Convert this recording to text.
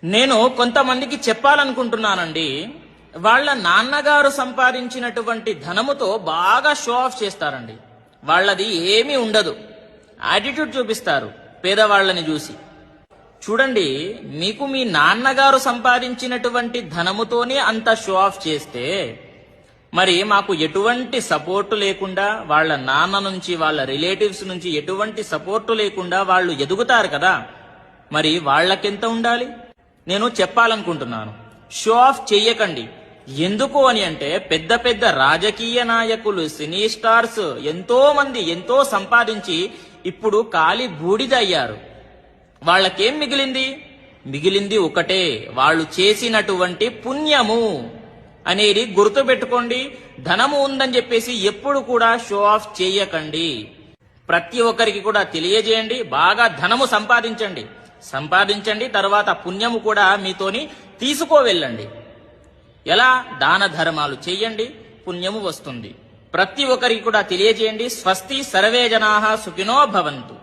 నేను కొంతమందికి చెప్పాలనుకుంటున్నానండి. వాళ్ళ నాన్నగారు సంపాదించినటువంటి ధనముతో బాగా షో ఆఫ్ చేస్తారండి. వాళ్ళది ఏమీ ఉండదు, యాటిట్యూడ్ చూపిస్తారు పేదవాళ్ళని చూసి. చూడండి, మీకు మీ నాన్నగారు సంపాదించినటువంటి ధనముతోనే అంత షో ఆఫ్ చేస్తే మరి మాకు ఎటువంటి సపోర్టు లేకుండా, వాళ్ళ నాన్న నుంచి వాళ్ళ రిలేటివ్స్ నుంచి ఎటువంటి సపోర్టు లేకుండా వాళ్ళు ఎదుగుతారు కదా, మరి వాళ్ళకెంత ఉండాలి? నేను చెప్పాలనుకుంటున్నాను, షో ఆఫ్ చెయ్యకండి. ఎందుకు అని అంటే పెద్ద పెద్ద రాజకీయ నాయకులు, సినీ స్టార్స్ ఎంతో మంది ఎంతో సంపాదించి ఇప్పుడు ఖాళీ బూడిద అయ్యారు. వాళ్ళకేం మిగిలింది? మిగిలింది ఒకటే, వాళ్ళు చేసినటువంటి పుణ్యము అనేది గుర్తుపెట్టుకోండి. ధనము ఉందని చెప్పేసి ఎప్పుడు కూడా షో ఆఫ్ చేయకండి. ప్రతి ఒక్కరికి కూడా తెలియజేయండి, బాగా ధనము సంపాదించండి, తర్వాత పుణ్యము కూడా మీతోని తీసుకోవెళ్ళండి. ఎలా? దాన ధర్మాలు చెయ్యండి, పుణ్యము వస్తుంది. ప్రతి ఒక్కరికి కూడా తెలియజేయండి. స్వస్తి సర్వే జనాః సుఖినో భవంతు.